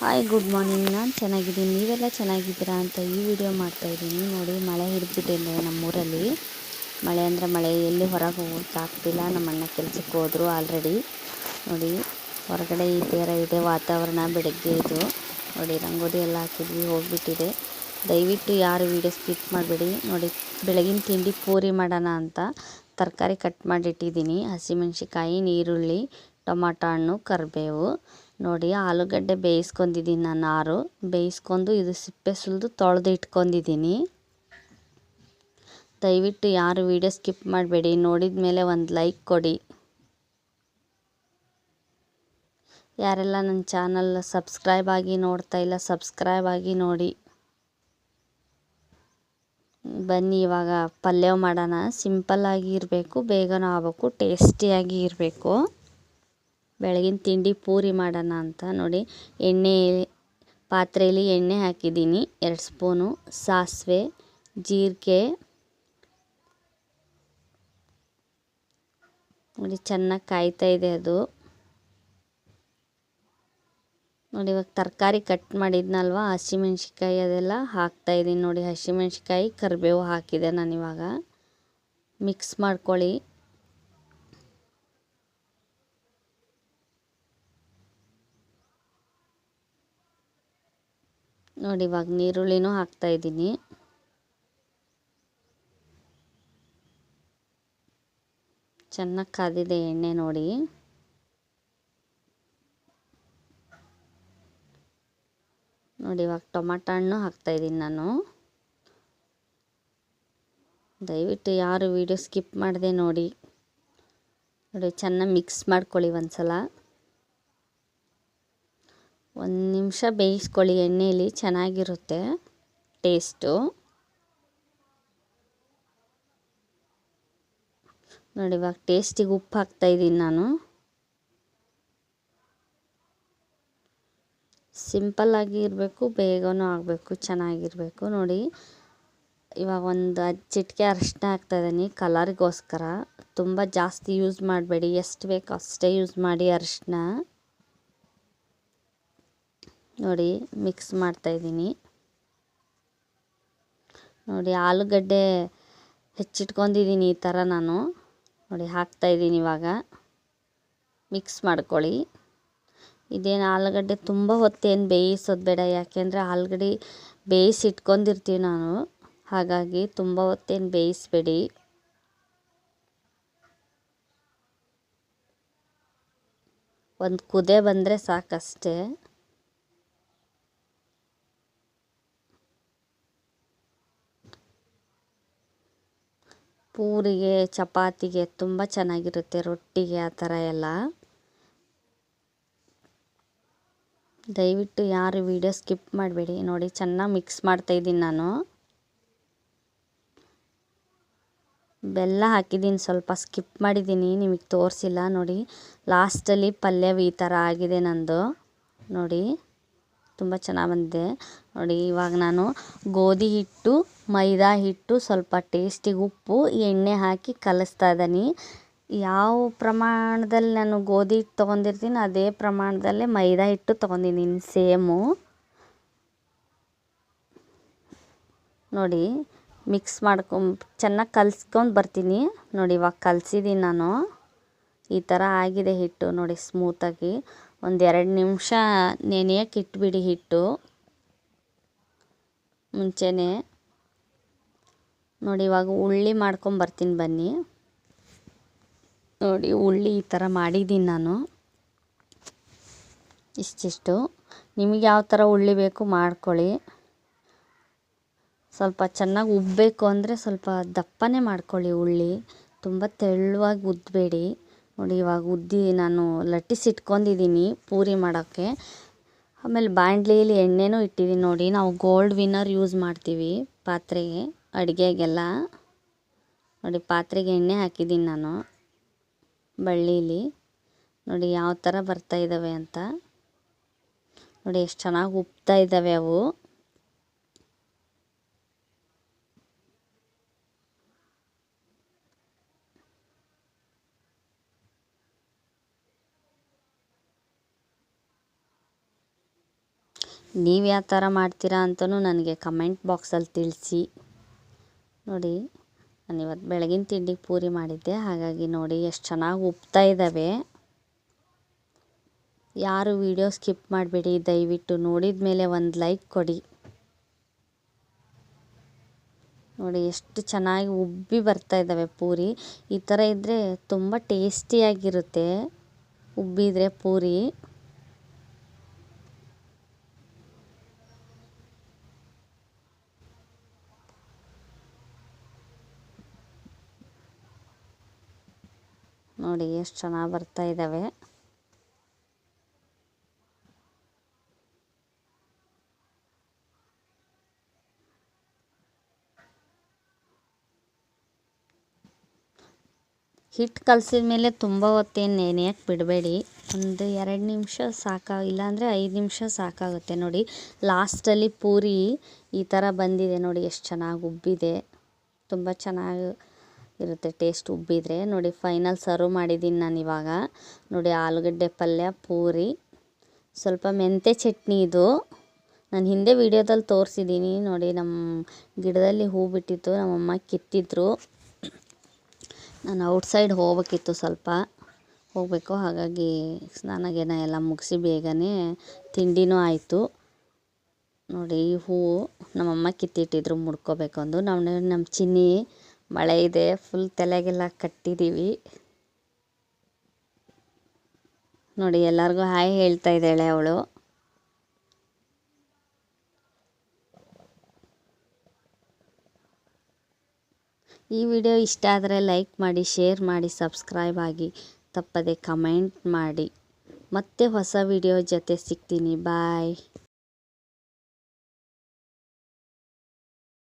Hi good morning. ನಾನು ಚೆನ್ನಾಗಿದ್ದೀನಿ, ನೀವೆಲ್ಲ ಚೆನ್ನಾಗಿದ್ದೀರಾ ಅಂತ ಈ ವಿಡಿಯೋ ಮಾಡ್ತಾಯಿದ್ದೀನಿ. ನೋಡಿ, ಮಳೆ ಹಿಡಿದ್ಬಿಟ್ಟಿದೆ ನಮ್ಮೂರಲ್ಲಿ. ಮಳೆ ಅಂದರೆ ಮಳೆ, ಎಲ್ಲಿ ಹೊರಗೆ ಹೋಗೋಕ್ಕಾಗ್ತಿಲ್ಲ. ನಮ್ಮ ಅಣ್ಣ ಕೆಲಸಕ್ಕೆ ಹೋದರು ಆಲ್ರೆಡಿ. ನೋಡಿ, ಹೊರಗಡೆ ಈ ಥರ ಇದೆ ವಾತಾವರಣ. ಬೆಳಗ್ಗೆ ಇದು ನೋಡಿ, ರಂಗೋಲಿ ಎಲ್ಲ ಹಾಕಿದ್ವಿ, ಹೋಗಿಬಿಟ್ಟಿದೆ. ದಯವಿಟ್ಟು ಯಾರು ವೀಡಿಯೋ ಸ್ಕಿಪ್ ಮಾಡಬೇಡಿ. ನೋಡಿ, ಬೆಳಗಿನ ತಿಂಡಿ ಪೂರಿ ಮಾಡೋಣ ಅಂತ ತರಕಾರಿ ಕಟ್ ಮಾಡಿಟ್ಟಿದ್ದೀನಿ. ಹಸಿಮೆಣ್ಸಿಕಾಯಿ, ಈರುಳ್ಳಿ, ಟೊಮಾಟೊ ಹಣ್ಣು, ಕರಿಬೇವು. ನೋಡಿ, ಆಲೂಗಡ್ಡೆ ಬೇಯಿಸ್ಕೊಂಡಿದ್ದೀನಿ ನಾನು. ಬೇಯಿಸ್ಕೊಂಡು ಇದು ಸಿಪ್ಪೆ ಸುಲಿದು ತೊಳೆದು ಇಟ್ಕೊಂಡಿದ್ದೀನಿ. ದಯವಿಟ್ಟು ಯಾರು ವೀಡಿಯೋ ಸ್ಕಿಪ್ ಮಾಡಬೇಡಿ. ನೋಡಿದ ಮೇಲೆ ಒಂದು ಲೈಕ್ ಕೊಡಿ. ಯಾರೆಲ್ಲ ನನ್ನ ಚಾನಲ್ ಸಬ್ಸ್ಕ್ರೈಬ್ ಆಗಿ ನೋಡ್ತಾ ಇಲ್ಲ, ಸಬ್ಸ್ಕ್ರೈಬ್ ಆಗಿ ನೋಡಿ. ಬನ್ನಿ, ಇವಾಗ ಪಲ್ಯ ಮಾಡೋಣ. ಸಿಂಪಲ್ಲಾಗಿ ಇರಬೇಕು, ಬೇಗನೂ ಆಗಬೇಕು, ಟೇಸ್ಟಿಯಾಗಿ ಇರಬೇಕು. ಬೆಳಗಿನ ತಿಂಡಿ ಪೂರಿ ಮಾಡೋಣ ಅಂತ. ನೋಡಿ, ಪಾತ್ರೆಯಲ್ಲಿ ಎಣ್ಣೆ ಹಾಕಿದ್ದೀನಿ 2 ಸ್ಪೂನು. ಸಾಸಿವೆ, ಜೀರಿಗೆ. ನೋಡಿ, ಚೆನ್ನಾಗಿ ಕಾಯ್ತಾ ಇದೆ ಅದು. ನೋಡಿ, ಇವಾಗ ತರಕಾರಿ ಕಟ್ ಮಾಡಿದ್ನಲ್ವ, ಹಸಿಮೆಣ್ಸಿಕಾಯಿ ಅದೆಲ್ಲ ಹಾಕ್ತಾಯಿದ್ದೀನಿ. ನೋಡಿ, ಹಸಿಮೆಣ್ಸಿಕಾಯಿ, ಕರಿಬೇವು ಹಾಕಿದೆ ನಾನಿವಾಗ. ಮಿಕ್ಸ್ ಮಾಡ್ಕೊಳ್ಳಿ. ನೋಡಿ, ಇವಾಗ ಈರುಳ್ಳಿನೂ ಹಾಕ್ತಾಯಿದ್ದೀನಿ. ಚೆನ್ನಾಗಿ ಕಾದಿದೆ ಎಣ್ಣೆ. ನೋಡಿ, ಇವಾಗ ಟೊಮಾಟೊ ಹಣ್ಣು ಹಾಕ್ತಾಯಿದ್ದೀನಿ ನಾನು. ದಯವಿಟ್ಟು ಯಾರು ವೀಡಿಯೋ ಸ್ಕಿಪ್ ಮಾಡದೆ ನೋಡಿ. ನೋಡಿ, ಚೆನ್ನಾಗಿ ಮಿಕ್ಸ್ ಮಾಡ್ಕೊಳ್ಳಿ ಒಂದ್ಸಲ. 1 ನಿಮಿಷ ಬೇಯಿಸ್ಕೊಳ್ಳಿ ಎಣ್ಣೆಯಲ್ಲಿ, ಚೆನ್ನಾಗಿರುತ್ತೆ ಟೇಸ್ಟು. ನೋಡಿ, ಇವಾಗ ಟೇಸ್ಟಿಗೆ ಉಪ್ಪು ಹಾಕ್ತಾಯಿದ್ದೀನಿ ನಾನು. ಸಿಂಪಲ್ಲಾಗಿ ಇರಬೇಕು, ಬೇಗನೂ ಆಗಬೇಕು, ಚೆನ್ನಾಗಿರಬೇಕು. ನೋಡಿ, ಇವಾಗ ಒಂದು ಚಿಟಿಕೆ ಅರಿಶಿನ ಹಾಕ್ತಾಯಿದ್ದೀನಿ ಕಲರಿಗೋಸ್ಕರ. ತುಂಬ ಜಾಸ್ತಿ ಯೂಸ್ ಮಾಡಬೇಡಿ, ಎಷ್ಟು ಬೇಕು ಅಷ್ಟೇ ಯೂಸ್ ಮಾಡಿ ಅರಿಶಿನ. ನೋಡಿ, ಮಿಕ್ಸ್ ಮಾಡ್ತಾಯಿದ್ದೀನಿ. ನೋಡಿ, ಆಲೂಗಡ್ಡೆ ಹೆಚ್ಚಿಟ್ಕೊಂಡಿದ್ದೀನಿ ಈ ಥರ ನಾನು. ನೋಡಿ, ಹಾಕ್ತಾಯಿದ್ದೀನಿ ಇವಾಗ. ಮಿಕ್ಸ್ ಮಾಡ್ಕೊಳ್ಳಿ. ಇದೇನು ಆಲೂಗಡ್ಡೆ ತುಂಬ ಹೊತ್ತೇನು ಬೇಯಿಸೋದು ಬೇಡ, ಯಾಕೆಂದರೆ ಆಲ್ರೆಡಿ ಬೇಯಿಸಿಟ್ಕೊಂಡಿರ್ತೀವಿ ನಾನು. ಹಾಗಾಗಿ ತುಂಬ ಹೊತ್ತೇನು ಬೇಯಿಸಬೇಡಿ. ಒಂದು ಕುದಿ ಬಂದರೆ ಸಾಕಷ್ಟೇ. ಪೂರಿಗೆ, ಚಪಾತಿಗೆ ತುಂಬ ಚೆನ್ನಾಗಿರುತ್ತೆ, ರೊಟ್ಟಿಗೆ ಆ ಥರ ಎಲ್ಲ. ದಯವಿಟ್ಟು ಯಾರು ವೀಡಿಯೋ ಸ್ಕಿಪ್ ಮಾಡಬೇಡಿ. ನೋಡಿ, ಚೆನ್ನಾಗಿ ಮಿಕ್ಸ್ ಮಾಡ್ತಾಯಿದ್ದೀನಿ ನಾನು. ಬೆಲ್ಲ ಹಾಕಿದ್ದೀನಿ, ಸ್ವಲ್ಪ ಸ್ಕಿಪ್ ಮಾಡಿದ್ದೀನಿ, ನಿಮಗೆ ತೋರಿಸಿಲ್ಲ. ನೋಡಿ, ಲಾಸ್ಟಲ್ಲಿ ಪಲ್ಯ ಈ ಥರ ಆಗಿದೆ ನಂದು. ನೋಡಿ, ತುಂಬ ಚೆನ್ನಾಗಿ ಬಂದಿದೆ. ನೋಡಿ, ಇವಾಗ ನಾನು ಗೋಧಿ ಹಿಟ್ಟು, ಮೈದಾ ಹಿಟ್ಟು, ಸ್ವಲ್ಪ ಟೇಸ್ಟಿಗೆ ಉಪ್ಪು, ಎಣ್ಣೆ ಹಾಕಿ ಕಲಿಸ್ತಾ ಇದ್ದೀನಿ. ಯಾವ ಪ್ರಮಾಣದಲ್ಲಿ ನಾನು ಗೋಧಿ ಹಿಟ್ಟು ತೊಗೊಂಡಿರ್ತೀನಿ ಅದೇ ಪ್ರಮಾಣದಲ್ಲೇ ಮೈದಾ ಹಿಟ್ಟು ತೊಗೊಂಡಿದ್ದೀನಿ, ಸೇಮು. ನೋಡಿ, ಮಿಕ್ಸ್ ಚೆನ್ನಾಗಿ ಕಲಿಸ್ಕೊಂಡು ಬರ್ತೀನಿ. ನೋಡಿ, ಇವಾಗ ಕಲಸಿದ್ದೀನಿ ನಾನು. ಈ ಥರ ಆಗಿದೆ ಹಿಟ್ಟು. ನೋಡಿ, ಸ್ಮೂತಾಗಿ. ಒಂದು 2 ನಿಮಿಷ ನೆನೆಯೋಕೆ ಇಟ್ಬಿಡಿ ಹಿಟ್ಟು ಮುಂಚೆನೇ. ನೋಡಿ, ಇವಾಗ ಉಳ್ಳಿ ಮಾಡ್ಕೊಂಬರ್ತೀನಿ ಬನ್ನಿ. ನೋಡಿ, ಉಳ್ಳಿ ಈ ಥರ ಮಾಡಿದ್ದೀನಿ ನಾನು, ಇಷ್ಟಿಷ್ಟು. ನಿಮಗೆ ಯಾವ ಥರ ಉಳ್ಳಿ ಬೇಕು ಮಾಡ್ಕೊಳ್ಳಿ. ಸ್ವಲ್ಪ ಚೆನ್ನಾಗಿ ಉಬ್ಬಬೇಕು ಅಂದರೆ ಸ್ವಲ್ಪ ದಪ್ಪನೇ ಮಾಡ್ಕೊಳ್ಳಿ ಉಳ್ಳಿ, ತುಂಬ ತೆಳುವಾಗಿ ಉದ್ದಬೇಡಿ. ನೋಡಿ, ಇವಾಗ ಉದ್ದಿ ನಾನು ಲಟ್ಟಿಸಿಟ್ಕೊಂಡಿದ್ದೀನಿ ಪೂರಿ ಮಾಡೋಕ್ಕೆ. ಆಮೇಲೆ ಬಾಣಲಿಯಲ್ಲಿ ಎಣ್ಣೆನೂ ಇಟ್ಟಿದ್ದೀನಿ. ನೋಡಿ, ನಾವು ಗೋಲ್ಡ್ ವಿನ್ನರ್ ಯೂಸ್ ಮಾಡ್ತೀವಿ ಪಾತ್ರೆಗೆ, ಅಡುಗೆಗೆಲ್ಲ. ನೋಡಿ, ಪಾತ್ರೆಗೆ ಎಣ್ಣೆ ಹಾಕಿದ್ದೀನಿ ನಾನು ಬಳ್ಳೀಲಿ. ನೋಡಿ, ಯಾವ ಥರ ಬರ್ತಾ ಇದ್ದಾವೆ ಅಂತ. ನೋಡಿ, ಎಷ್ಟು ಚೆನ್ನಾಗಿ ಉಬ್ತಾ ಇದ್ದಾವೆ ಅವು. ನೀವು ಯಾವ ಥರ ಮಾಡ್ತೀರಾ ಅಂತಲೂ ನನಗೆ ಕಮೆಂಟ್ ಬಾಕ್ಸಲ್ಲಿ ತಿಳಿಸಿ. ನೋಡಿ ನಾನು ಇವತ್ತು ಬೆಳಗಿನ ತಿಂಡಿಗೆ ಪೂರಿ ಮಾಡಿದ್ದೆ, ಹಾಗಾಗಿ ನೋಡಿ ಎಷ್ಟು ಚೆನ್ನಾಗಿ ಉಬ್ತಾ ಇದ್ದಾವೆ. ಯಾರು ವಿಡಿಯೋ ಸ್ಕಿಪ್ ಮಾಡಬೇಡಿ, ದಯವಿಟ್ಟು ನೋಡಿದ ಮೇಲೆ ಒಂದು ಲೈಕ್ ಕೊಡಿ. ನೋಡಿ ಎಷ್ಟು ಚೆನ್ನಾಗಿ ಉಬ್ಬಿ ಬರ್ತಾ ಇದ್ದಾವೆ ಪೂರಿ. ಈ ಥರ ಇದ್ದರೆ ತುಂಬ ಟೇಸ್ಟಿಯಾಗಿರುತ್ತೆ ಉಬ್ಬಿದರೆ ಪೂರಿ. ನೋಡಿ ಎಷ್ಟು ಚೆನ್ನಾಗಿ ಬರ್ತಾ ಇದ್ದಾವೆ. ಹಿಟ್ಟು ಕಲಸಿದ ಮೇಲೆ ತುಂಬ ಹೊತ್ತೇನು ನೆನೆಯಕ್ಕೆ ಬಿಡಬೇಡಿ, ಒಂದು 2 ನಿಮಿಷ ಇಲ್ಲಾಂದರೆ 5 ನಿಮಿಷ ಸಾಕಾಗುತ್ತೆ. ನೋಡಿ ಲಾಸ್ಟಲ್ಲಿ ಪೂರಿ ಈ ಥರ ಬಂದಿದೆ, ನೋಡಿ ಎಷ್ಟು ಚೆನ್ನಾಗಿ ಉಬ್ಬಿದೆ. ತುಂಬ ಚೆನ್ನಾಗಿ ಇರುತ್ತೆ ಟೇಸ್ಟ್ ಉಬ್ಬಿದರೆ. ನೋಡಿ ಫೈನಲ್ ಸರ್ವ್ ಮಾಡಿದ್ದೀನಿ ನಾನು ಇವಾಗ. ನೋಡಿ ಆಲೂಗಡ್ಡೆ ಪಲ್ಯ, ಪೂರಿ, ಸ್ವಲ್ಪ ಮೆಂತ್ಯ ಚಟ್ನಿ. ಇದು ನಾನು ಹಿಂದೆ ವಿಡಿಯೋದಲ್ಲಿ ತೋರಿಸಿದ್ದೀನಿ ನೋಡಿ. ನಮ್ಮ ಗಿಡದಲ್ಲಿ ಹೂ ಬಿಟ್ಟಿತ್ತು, ನಮ್ಮಮ್ಮ ಕಿತ್ತಿದ್ರು. ನಾನು ಔಟ್ಸೈಡ್ ಹೋಗ್ಬೇಕಿತ್ತು, ಸ್ವಲ್ಪ ಹೋಗಬೇಕು, ಹಾಗಾಗಿ ಸ್ನಾನ ಗೀನ ಎಲ್ಲ ಮುಗಿಸಿ ಬೇಗನೆ ತಿಂಡಿನೂ ಆಯಿತು. ನೋಡಿ ಈ ಹೂವು ನಮ್ಮಮ್ಮ ಕಿತ್ತಿಟ್ಟಿದ್ರು ಮುಡ್ಕೋಬೇಕು ಅಂದು. ನಮ್ಮ ಚಿನ್ನಿ ಮಳೆ ಇದೆ, ಫುಲ್ ತಲೆಗೆಲ್ಲ ಕಟ್ಟಿದ್ದೀವಿ. ನೋಡಿ ಎಲ್ಲರಿಗೂ ಹಾಯ್ ಹೇಳ್ತಾ ಇದ್ದಾಳೆ ಅವಳು. ಈ ವಿಡಿಯೋ ಇಷ್ಟ ಆದರೆ ಲೈಕ್ ಮಾಡಿ, ಶೇರ್ ಮಾಡಿ, ಸಬ್ಸ್ಕ್ರೈಬ್ ಆಗಿ, ತಪ್ಪದೆ ಕಮೆಂಟ್ ಮಾಡಿ. ಮತ್ತೆ ಹೊಸ ವಿಡಿಯೋ ಜೊತೆ ಸಿಗ್ತೀನಿ. ಬಾಯ್.